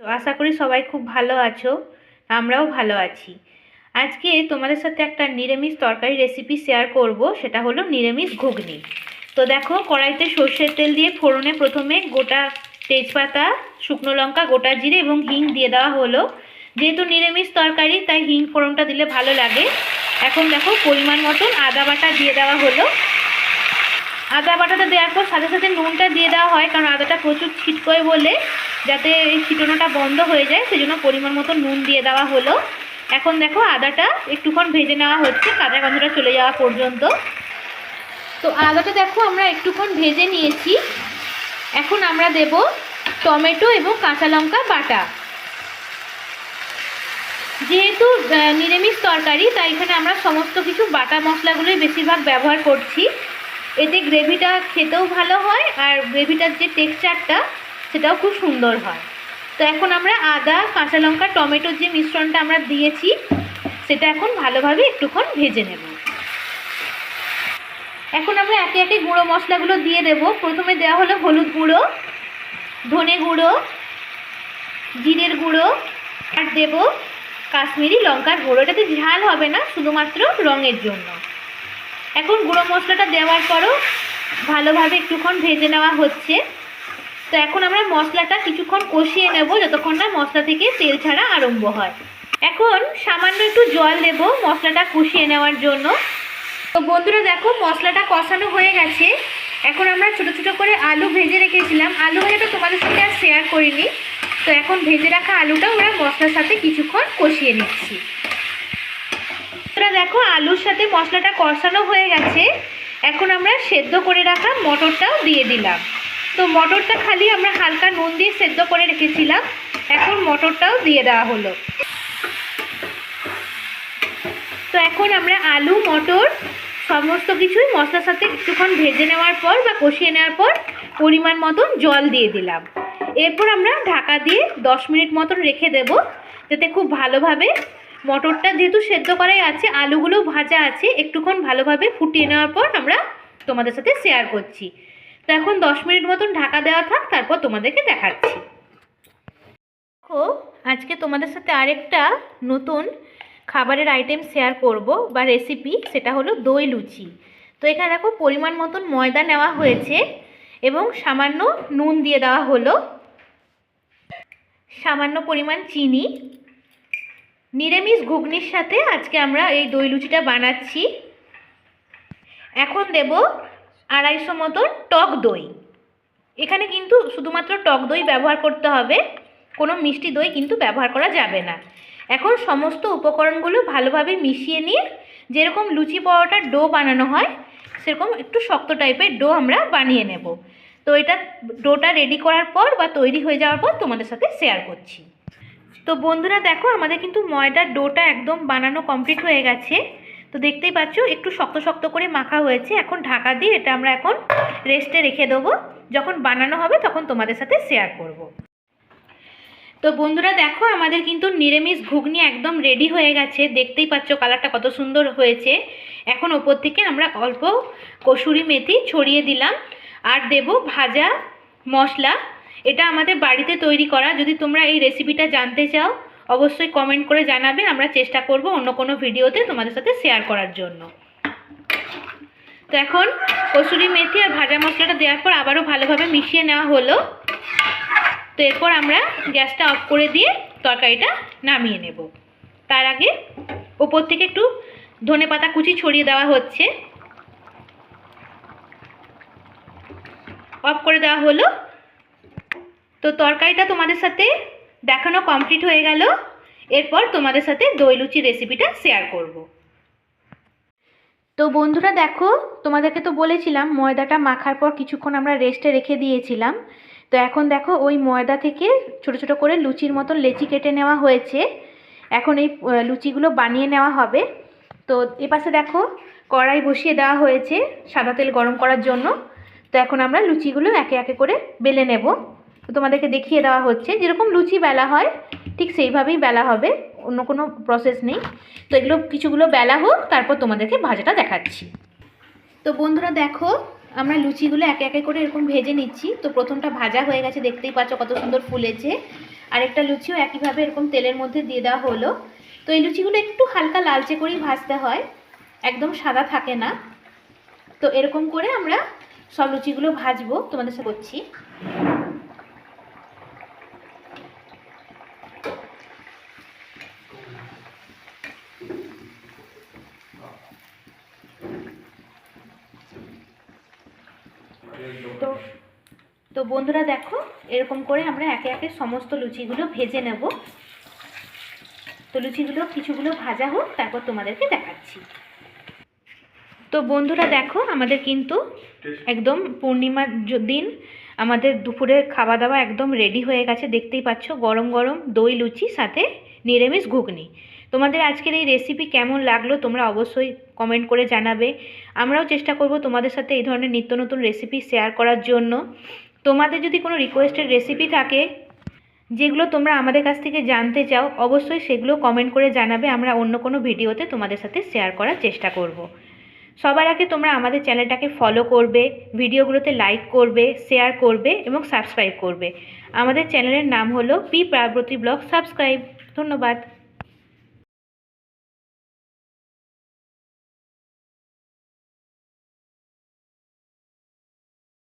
তো আশা করি সবাই খুব ভালো আছো। আমরাও ভালো আছি। আজকে তোমাদের সাথে একটা নিরামিষ তরকারি রেসিপি শেয়ার করব, সেটা হলো নিরামিষ ঘুগনি। তো দেখো, কড়াইতে সর্ষের তেল দিয়ে ফোড়নে প্রথমে গোটা তেজপাতা, শুকনো লঙ্কা, গোটা জিরে এবং হিং দিয়ে দেওয়া হলো। যেহেতু নিরামিষ তরকারি তাই হিং ফোড়নটা দিলে ভালো লাগে। এখন দেখো পরিমাণ মতন আদা বাটা দিয়ে দেওয়া হলো। আদা বাটাটা দেওয়ার পর সাথে সাথে নুনটা দিয়ে দেওয়া হয়, কারণ আদাটা প্রচুর ছিটকোয় বলে, যাতে এই ছিটোনোটা বন্ধ হয়ে যায় সেজন্য পরিমাণ মতো নুন দিয়ে দেওয়া হলো। এখন দেখো আদাটা একটুক্ষণ ভেজে নেওয়া হচ্ছে কাঁচা গন্ধটা চলে যাওয়া পর্যন্ত। তো আদাটা দেখো আমরা একটুক্ষণ ভেজে নিয়েছি। এখন আমরা দেব টমেটো এবং কাঁচা লঙ্কা বাটা। যেহেতু নিরামিষ তরকারি তাই এখানে আমরা সমস্ত কিছু বাটা মশলাগুলোই বেশিরভাগ ব্যবহার করছি। এতে গ্রেভিটা খেতেও ভালো হয় আর গ্রেভিটার যে টেক্সচারটা সেটাও খুব সুন্দর হয়। তো এখন আমরা আদা, কাঁচা লঙ্কা, টমেটোর যে মিশ্রণটা আমরা দিয়েছি সেটা এখন ভালোভাবে একটুক্ষণ ভেজে নেব। এখন আমরা একে একে গুঁড়ো মশলাগুলো দিয়ে দেব। প্রথমে দেওয়া হলো হলুদ গুঁড়ো, ধনে গুঁড়ো, জিরের গুঁড়ো, আর দেব কাশ্মীরি লঙ্কার গুঁড়ো। এটাতে ঝাল হবে না, শুধুমাত্র রঙের জন্য। এখন গুঁড়ো মশলাটা দেওয়ার পরও ভালোভাবে একটুক্ষণ ভেজে নেওয়া হচ্ছে। তো এখন আমরা মশলাটা কিছুক্ষণ কষিয়ে নেব যতক্ষণ না মশলা থেকে তেল ছাড়া আরম্ভ হয়। এখন সামান্য একটু জল দেব মশলাটা কষিয়ে নেওয়ার জন্য। তো বন্ধুরা দেখো, মশলাটা কষানো হয়ে গেছে। এখন আমরা ছোটো ছোটো করে আলু ভেজে রেখেছিলাম, আলু ভাজাটা তোমাদের সাথে আর শেয়ার করিনি। তো এখন ভেজে রাখা আলুটা আমরা মশলার সাথে কিছুক্ষণ কষিয়ে নিচ্ছি। দেখো আলুর সাথে মশলাটা কষানো হয়ে গেছে। এখন আমরা সেদ্ধ করে রাখা মটরটাও দিয়ে দিলাম। তো মটরটা খালি আমরা হালকা নুন দিয়ে সেদ্ধ করে রেখেছিলাম, এখন মটরটাও দিয়ে দেওয়া হলো। তো এখন আমরা আলু, মটর সমস্ত কিছুই মশলার সাথে কিছুক্ষণ ভেজে নেওয়ার পর বা কষিয়ে নেওয়ার পর পরিমাণ মতন জল দিয়ে দিলাম। এরপর আমরা ঢাকা দিয়ে 10 মিনিট মতন রেখে দেব, যাতে খুব ভালোভাবে মটরটা যেহেতু সেদ্ধ করাই আছে, আলুগুলো ভাজা আছে, একটুক্ষণ ভালোভাবে ফুটিয়ে নেওয়ার পর আমরা তোমাদের সাথে শেয়ার করছি। তো এখন 10 মিনিট মতন ঢাকা দেওয়া থাক, তারপর তোমাদেরকে দেখাচ্ছি। দেখো, আজকে তোমাদের সাথে আরেকটা নতুন খাবারের আইটেম শেয়ার করব বা রেসিপি, সেটা হলো দই লুচি। তো এখানে দেখো পরিমাণ মতন ময়দা নেওয়া হয়েছে এবং সামান্য নুন দিয়ে দেওয়া হলো, সামান্য পরিমাণ চিনি। নিরামিষ ঘুগনির সাথে আজকে আমরা এই দই লুচিটা বানাচ্ছি। এখন দেব 250 মতন টক দই। এখানে কিন্তু শুধুমাত্র টক দই ব্যবহার করতে হবে, কোনো মিষ্টি দই কিন্তু ব্যবহার করা যাবে না। এখন সমস্ত উপকরণগুলো ভালোভাবে মিশিয়ে নিয়ে যেরকম লুচি পরোটার ডো বানানো হয় সেরকম একটু শক্ত টাইপের ডো আমরা বানিয়ে নেব। তো এটা ডোটা রেডি করার পর বা তৈরি হয়ে যাওয়ার পর তোমাদের সাথে শেয়ার করছি। তো বন্ধুরা দেখো, আমাদের কিন্তু ময়দার ডোটা একদম বানানো কমপ্লিট হয়ে গেছে। তো দেখতেই পাচ্ছ একটু শক্ত শক্ত করে মাখা হয়েছে। এখন ঢাকা দিয়ে এটা আমরা এখন রেস্টে রেখে দেবো, যখন বানানো হবে তখন তোমাদের সাথে শেয়ার করব। তো বন্ধুরা দেখো, আমাদের কিন্তু নিরামিষ ঘুগনি একদম রেডি হয়ে গেছে। দেখতেই পাচ্ছ কালারটা কত সুন্দর হয়েছে। এখন ওপর থেকে আমরা অল্প কসুরি মেথি ছড়িয়ে দিলাম আর দেব ভাজা মশলা। এটা আমাদের বাড়িতে তৈরি করা। যদি তোমরা এই রেসিপিটা জানতে চাও অবশ্যই কমেন্ট করে জানাবে, আমরা চেষ্টা করব অন্য কোনো ভিডিওতে তোমাদের সাথে শেয়ার করার জন্য। তো এখন কসুরি মেথি আর ভাজা মশলাটা দেওয়ার পর আবারও ভালোভাবে মিশিয়ে নেওয়া হলো। তো এরপর আমরা গ্যাসটা অফ করে দিয়ে তরকারিটা নামিয়ে নেব। তার আগে ওপর থেকে একটু ধনেপাতা কুচি ছড়িয়ে দেওয়া হচ্ছে। অফ করে দেওয়া হলো। তো তরকারিটা তোমাদের সাথে দেখানো কমপ্লিট হয়ে গেল। এরপর তোমাদের সাথে দই লুচি রেসিপিটা শেয়ার করব। তো বন্ধুরা দেখো, তোমাদেরকে তো বলেছিলাম ময়দাটা মাখার পর কিছুক্ষণ আমরা রেস্টে রেখে দিয়েছিলাম। তো এখন দেখো ওই ময়দা থেকে ছোট ছোট করে লুচির মতন লেচি কেটে নেওয়া হয়েছে। এখন এই লুচিগুলো বানিয়ে নেওয়া হবে। তো এপাশে দেখো কড়াই বসিয়ে দেওয়া হয়েছে সাদা তেল গরম করার জন্য। তো এখন আমরা লুচিগুলো একে একে করে বেলে নেব। তো তোমাদেরকে দেখিয়ে দেওয়া হচ্ছে যেরকম লুচি বেলা হয় ঠিক সেইভাবেই বেলা হবে, অন্য কোনো প্রসেস নেই। তো এগুলো কিছুগুলো বেলা হোক, তারপর তোমাদেরকে ভাজাটা দেখাচ্ছি। তো বন্ধুরা দেখো, আমরা লুচিগুলো একে একে করে এরকম ভেজে নিচ্ছি। তো প্রথমটা ভাজা হয়ে গেছে, দেখতেই পাচ্ছ কত সুন্দর ফুলেছে। আরেকটা লুচিও একইভাবে এরকম তেলের মধ্যে দিয়ে দেওয়া হলো। তো এই লুচিগুলো একটু হালকা লালচে করেই ভাজতে হয়, একদম সাদা থাকে না। তো এরকম করে আমরা সব লুচিগুলো ভাজবো, তোমাদের সাথে করছি। তো তো বন্ধুরা দেখো, এরকম করে আমরা একে একে সমস্ত লুচিগুলো ভেজে নেব। তো লুচিগুলো কিছুগুলো ভাজা হোক, তারপর তোমাদেরকে দেখাচ্ছি। তো বন্ধুরা দেখো, আমাদের কিন্তু একদম পূর্ণিমার দিন আমাদের দুপুরের খাওয়া দাওয়া একদম রেডি হয়ে গেছে। দেখতেই পাচ্ছ গরম গরম দই লুচি সাথে নিরামিষ ঘুগনি। তোমাদের আজকের এই রেসিপি কেমন লাগলো তোমরা অবশ্যই কমেন্ট করে জানাবে। আমরাও চেষ্টা করব তোমাদের সাথে এই ধরনের নিত্য নতুন রেসিপি শেয়ার করার জন্য। তোমাদের যদি কোনো রিকোয়েস্টেড রেসিপি থাকে যেগুলো তোমরা আমাদের কাছ থেকে জানতে চাও, অবশ্যই সেগুলো কমেন্ট করে জানাবে। আমরা অন্য কোনো ভিডিওতে তোমাদের সাথে শেয়ার করার চেষ্টা করব। সবার আগে তোমরা আমাদের চ্যানেলটাকে ফলো করবে, ভিডিওগুলোতে লাইক করবে, শেয়ার করবে এবং সাবস্ক্রাইব করবে। আমাদের চ্যানেলের নাম হলো পি পার্বতী ব্লগ সাবস্ক্রাইব। ধন্যবাদ।